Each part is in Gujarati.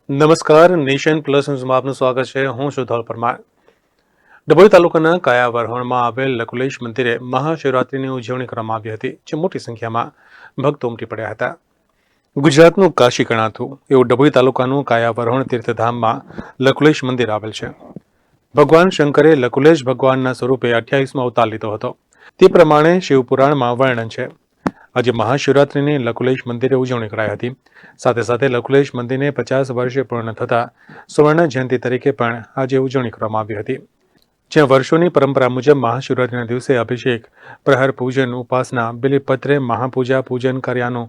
નમસ્કાર, નેશન પ્લસ ન્યૂઝમાં આપનું સ્વાગત છે. હું છું ધોલ પરમાર. ડભોઈ તાલુકાના કાયાવરણમાં આવેલ લકુલેશ મંદિરે મહાશિવરાત્રિની ઉજવણી કરવામાં આવી હતી, જે મોટી સંખ્યામાં ભક્તો ઉમટી પડ્યા હતા. ગુજરાતનું કાશી ગણાતું એવું ડભોઈ તાલુકાનું કાયાવરણ તીર્થધામમાં લકુલેશ મંદિર આવેલ છે. ભગવાન શંકરે લકુલેશ ભગવાનના સ્વરૂપે 28માં અવતાર લીધો હતો. તે પ્રમાણે શિવપુરાણમાં વર્ણન છે. આજે મહાશિવરાત્રિની લકુલેશ મંદિરે ઉજવણી કરાઈ હતી. સાથે સાથે લકુલેશ મંદિરને 50 વર્ષે પૂર્ણ થતા સુવર્ણ જયંતિ તરીકે પણ આજે ઉજવણી કરવામાં આવી હતી, જ્યાં વર્ષોની પરંપરા મુજબ મહાશિવરાત્રિના દિવસે અભિષેક, પ્રહર પૂજન, ઉપાસના, બિલીપત્રે મહાપૂજા પૂજન કર્યાનું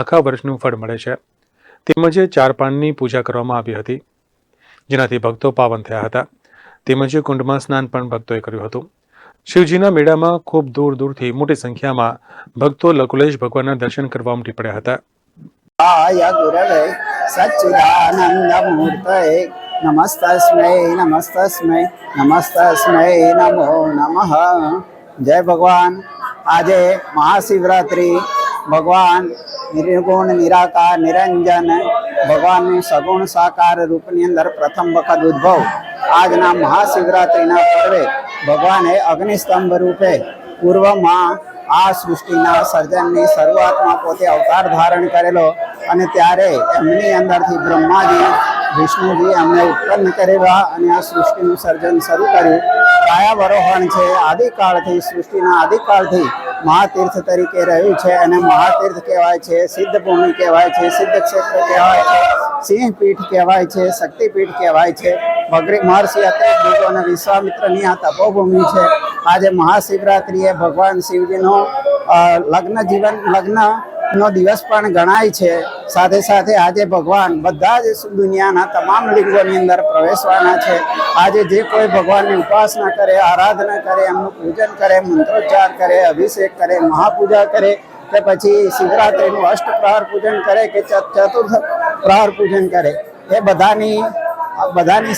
આખા વર્ષનું ફળ મળે છે. તેમજ 4 પાનની પૂજા કરવામાં આવી હતી, જેનાથી ભક્તો પાવન થયા હતા. તેમજ કુંડમાં સ્નાન પણ ભક્તોએ કર્યું હતું. શિવજીના મેળામાં ખૂબ દૂર દૂરથી મોટી સંખ્યામાં ભક્તો લકુલેશ ભગવાનના દર્શન કરવા ઉમટી પડ્યા હતા. आय गुरवे सच्चिदानंद मूर्तये नमस्तस्मै नमस्तस्मै नमस्तस्मै नमो नमः. जय भगवान. આજે મહાશિવરાત્રિ ભગવાન નિર્ગુણ નિરાકાર નિરંજન ભગવાનનું સગુણ સાકાર રૂપની અંદર પ્રથમ વખત ઉદ્ભવ આજના મહાશિવરાત્રિના પર્વે ભગવાને અગ્નિસ્તંભ રૂપે પૂર્વમાં આ સૃષ્ટિના સર્જનની શરૂઆતમાં પોતે અવતાર ધારણ કરેલો અને ત્યારે એમની અંદરથી બ્રહ્માજી વિષ્ણુજી એમને ઉત્પન્ન કરેલા અને આ સૃષ્ટિનું સર્જન શરૂ કર્યું. કાયાવરોહણ છે આદિકાળથી, સૃષ્ટિના આદિકાળથી મહાતીર્થ તરીકે રહ્યું છે અને મહાતીર્થ કહેવાય છે, સિદ્ધ ભૂમિ કહેવાય છે, સિદ્ધ ક્ષેત્ર કહેવાય છે, સિંહપીઠ કહેવાય છે, શક્તિપીઠ કહેવાય છે. મહર્ષિ અત્રે દુર્ગો અને વિશ્વામિત્રની આ તપોભૂમિ છે. આજે મહાશિવરાત્રિએ ભગવાન શિવજીનો લગ્નનો દિવસ પણ ગણાય છે. સાથે સાથે આજે ભગવાન બધા જ દુનિયાના તમામ લિંગોની અંદર પ્રવેશવાના છે. આજે જે કોઈ ભગવાનની ઉપાસના કરે, આરાધના કરે, એમનું પૂજન કરે, મંત્રોચ્ચાર કરે, અભિષેક કરે, મહાપૂજા કરે કે પછી શિવરાત્રિનું અષ્ટપ્રહર પૂજન કરે કે ચતુર્થ પ્રહર પૂજન કરે, એ બધાની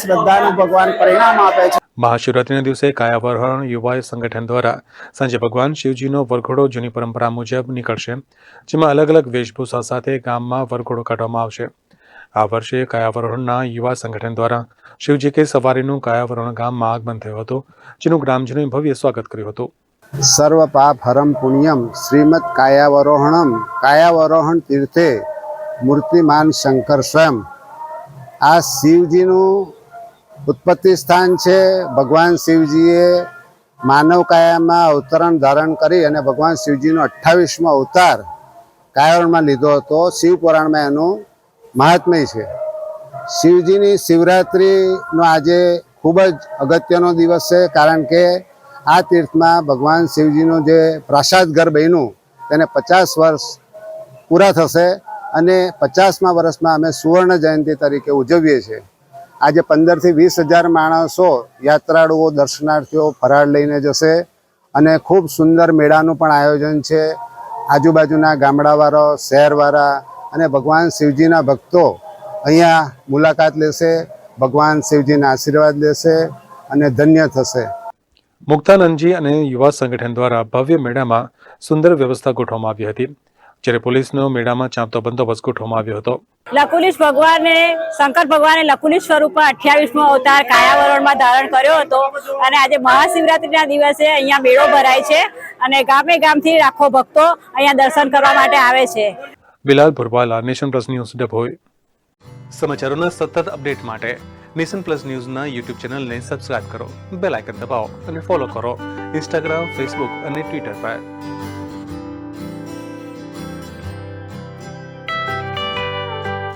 શ્રદ્ધાનું ભગવાન પરિણામ આપે છે. મહાશિવરાત્રિના દિવસે કાયાવરણ યુવા સંગઠન દ્વારા સાંજે ભગવાન શિવજીનો વરઘોડો જૂની પરંપરા મુજબ નીકળશે, જેમાં અલગ અલગ વેશભૂષા સાથે ગામમાં વરઘોડો કાઢવામાં આવશે. આ વર્ષે કાયાવરણના યુવા સંગઠન દ્વારા શિવજી કે સવારીનું કાયાવરણ ગામમાં આગમન થયું હતું, જેનું ગ્રામજનોએ ભવ્ય સ્વાગત કર્યું હતું. સર્વ પાપ હરમ પુણ્યમ શ્રીમદ કાયાવરોહણ તીર્થે મૂર્તિમાન શંકર સ્વયં. આ શિવજીનું ઉત્પત્તિ સ્થાન છે. ભગવાન શિવજીએ માનવ કાયામાં અવતરણ ધારણ કરી અને ભગવાન શિવજીનો 28મો અવતાર કાયાવરણમાં લીધો હતો. શિવ પુરાણમાં એનું મહાત્મ્ય છે. શિવજીની શિવરાત્રિનો આજે ખૂબ જ અગત્યનો દિવસ છે, કારણ કે આ તીર્થમાં ભગવાન શિવજીનું જે પ્રાસાદ ઘર બન્યું તેને 50 વર્ષ પૂરા થશે અને 50મા વર્ષમાં અમે સુવર્ણ જયંતિ તરીકે ઉજવીએ છીએ. આજે 15 થી 20 હજાર માણસો, યાત્રાળુઓ, દર્શનાર્થીઓ ફરાળ લઈને જશે અને ખૂબ સુંદર મેળાનું પણ આયોજન છે. આજુબાજુના ગામડાવાળા, શહેરવાળા અને ભગવાન શિવજીના ભક્તો અહીંયા મુલાકાત લેશે, ભગવાન શિવજીના આશીર્વાદ લેશે અને ધન્ય થશે. મુક્તાનંદજી અને યુવા સંગઠન દ્વારા ભવ્ય મેળામાં સુંદર વ્યવસ્થા ગોઠવવામાં આવી હતી, જ્યારે પોલીસનો મેળામાં ચાંપતો બંદોબસ્ત ગોઠવવામાં આવ્યો હતો. લકુલિશ ભગવાને, શંકર ભગવાને લકુલિશ સ્વરૂપે 28મો અવતાર કાયાવરણમાં ધારણ કર્યો હતો અને આજે મહાશિવરાત્રિના દિવસે અહીંયા મેળો ભરાય છે અને ગામે ગામથી લાખો ભક્તો અહીંયા દર્શન કરવા માટે આવે છે. Bilal Bhurwala, nation plus news, Dabhoi. સમાચારોના સતત અપડેટ માટે નેશન પ્લસ ન્યૂઝના યુટ્યુબ ચેનલને સબસ્ક્રાઇબ કરો, બેલ આઇકન દબાવો અને ફોલો કરો ઇન્સ્ટાગ્રામ, ફેસબુક અને ટ્વિટર પર.